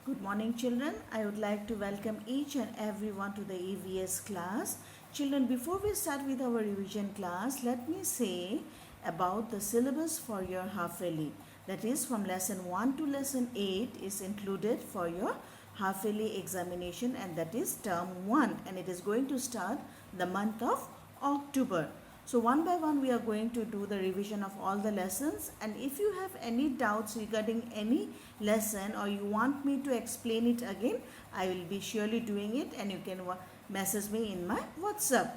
Good morning, children. I would like to welcome each and everyone to the EVS class. Children, before we start with our revision class, let me say about the syllabus for your half yearly. That is, from lesson 1 to lesson 8 is included for your half yearly examination, and that is term 1, and it is going to start the month of October. So one by one we are going to do the revision of all the lessons, and if you have any doubts regarding any lesson or you want me to explain it again, I will be surely doing it, and you can message me in my WhatsApp.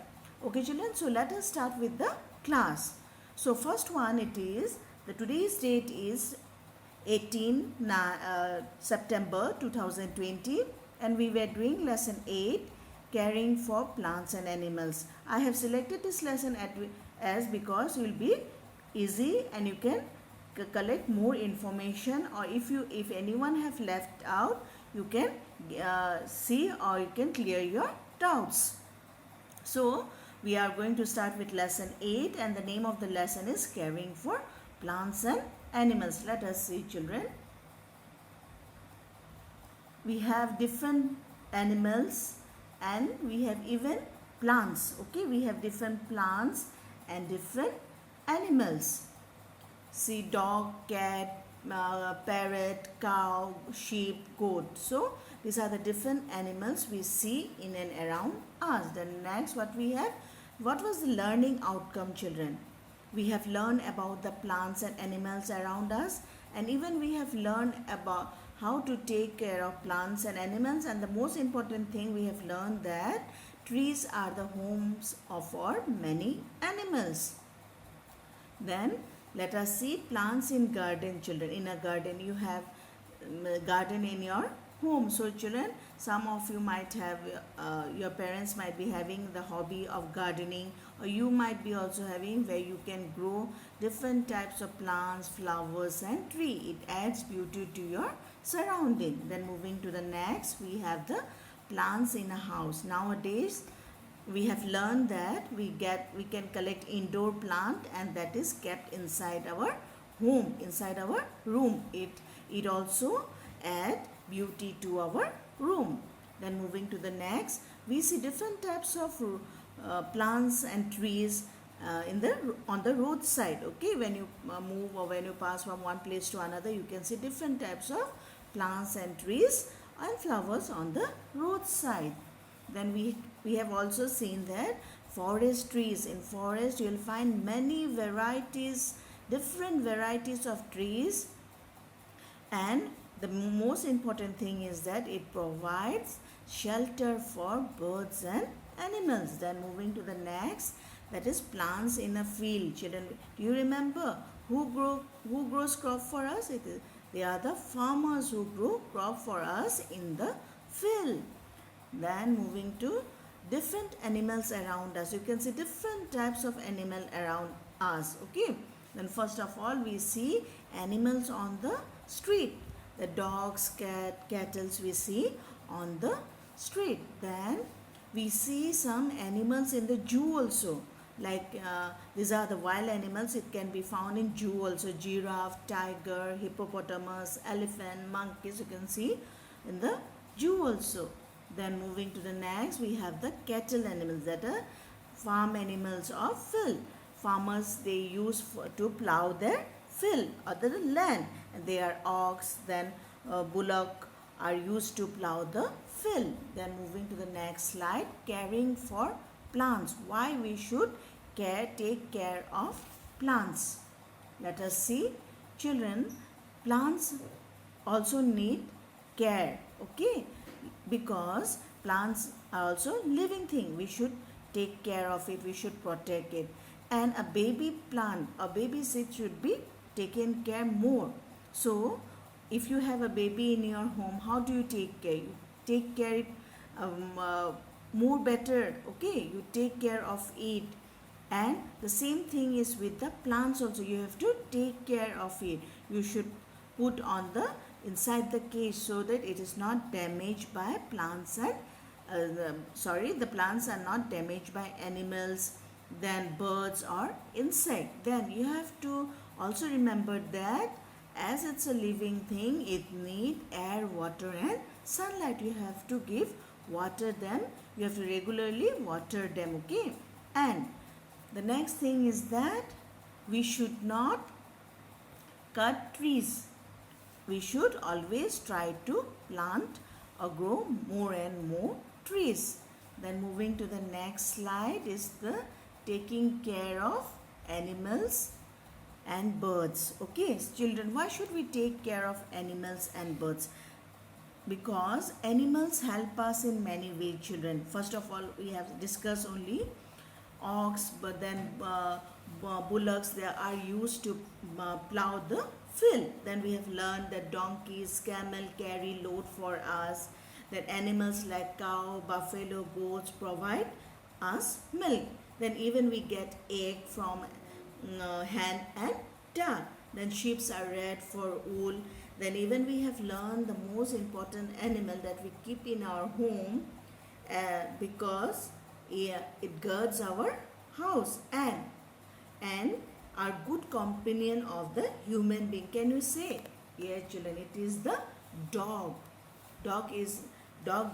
Okay children, so let us start with the class. So first one, it is the today's date is 18 September 2020, and we were doing lesson 8, caring for plants and animals. I have selected this lesson as because it will be easy and you can collect more information, or if anyone have left out, you can see or you can clear your doubts. So we are going to start with lesson 8, and the name of the lesson is caring for plants and animals. Let us see children. We have different animals and we have even plants. Okay, we have different plants and different animals. See, dog, cat, parrot, cow, sheep, goat. So these are the different animals we see in and around us. Then next, what was the learning outcome, children? We have learned about the plants and animals around us, and even we have learned about how to take care of plants and animals, and the most important thing, we have learned that trees are the homes of our many animals. Then let us see plants in garden, children. In a garden, you have garden in your home. So children, some of you might have your parents might be having the hobby of gardening, or you might be also having where you can grow different types of plants, flowers and tree. It adds beauty to your surrounding. Then moving to the next, we have the plants in a house. Nowadays we have learned that we can collect indoor plant, and that is kept inside our home, inside our room. It also add beauty to our room. Then moving to the next, we see different types of plants and trees on the roadside. Okay, when you move or when you pass from one place to another, you can see different types of plants and trees and flowers on the roadside. Then we have also seen that forest trees. In forest you will find many varieties, different varieties of trees, and the most important thing is that it provides shelter for birds and animals. Then moving to the next, that is plants in a field. Children, do you remember who grows crop for us? They are the farmers who grow crop for us in the field. Then moving to different animals around us. You can see different types of animal around us. Okay. Then first of all, we see animals on the street. The dogs, cattle we see on the street. Then we see some animals in the zoo also. Like these are the wild animals. It can be found in zoo also. Giraffe, tiger, hippopotamus, elephant, monkeys. You can see in the zoo also. Then moving to the next, we have the cattle animals, that are farm animals of field. Farmers, they use to plow their field or the land, and they are ox. Then bullock are used to plow the field. Then moving to the next slide, caring for plants. Why we should take care of plants? Let us see. Children, plants also need care. Okay, because plants are also living thing. We should take care of it, we should protect it. And a baby plant, a baby seed should be taken care more. So if you have a baby in your home, how do you take care? You take care it more better. Okay, you take care of it. And the same thing is with the plants also. You have to take care of it. You should put on the inside the cage so that it is not damaged by plants and the plants are not damaged by animals, then birds or insect. Then you have to also remember that as it's a living thing, it need air, water and sunlight. You have to water them. You have to regularly water them, okay? And the next thing is that we should not cut trees. We should always try to plant or grow more and more trees. Then moving to the next slide is the taking care of animals and birds. Okay, children, why should we take care of animals and birds? Because animals help us in many ways, children. First of all, we have discussed only ox, but then bullocks, they are used to plow the field. Then we have learned that donkeys, camel carry load for us. That animals like cow, buffalo, goats provide us milk. Then even we get egg from hen and duck. Then sheep are reared for wool. Then even we have learned the most important animal that we keep in our home because it guards our house and are good companion of the human being. Can you say? Yes, children, it is the dog. Dog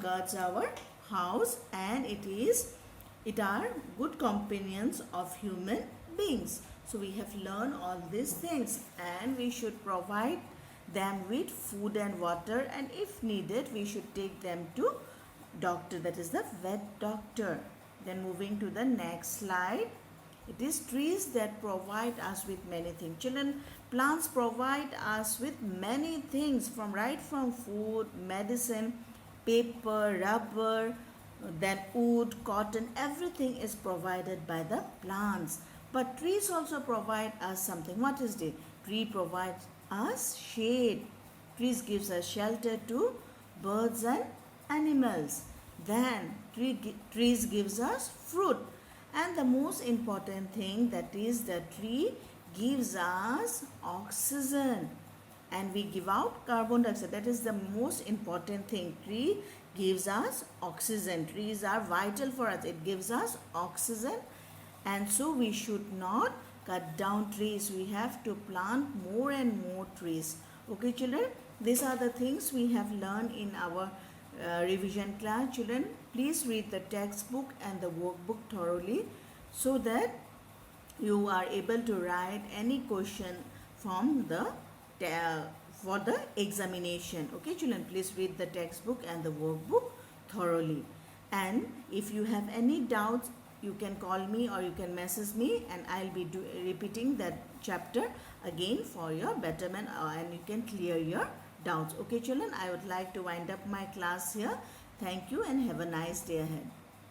guards our house and it are good companions of human beings. So we have learned all these things and we should provide them with food and water, and if needed we should take them to doctor, that is the vet doctor. Then moving to the next slide, it is trees that provide us with many things. Children, plants provide us with many things from food, medicine, paper, rubber, then wood, cotton, everything is provided by the plants. But trees also provide us something. What is it? Tree provides us shade. Trees gives us shelter to birds and animals. Then trees gives us fruit. And the most important thing, that is the tree gives us oxygen and we give out carbon dioxide. That is the most important thing. Tree gives us oxygen. Trees are vital for us. It gives us oxygen, and so we should not cut down trees. We have to plant more and more trees. Okay, children, these are the things we have learned in our revision class. Children, please read the textbook and the workbook thoroughly so that you are able to write any question from for the examination. Okay, children, please read the textbook and the workbook thoroughly. And if you have any doubts, you can call me or you can message me, and I'll be repeating that chapter again for your betterment, and you can clear your doubts. Okay, children, I would like to wind up my class here. Thank you and have a nice day ahead.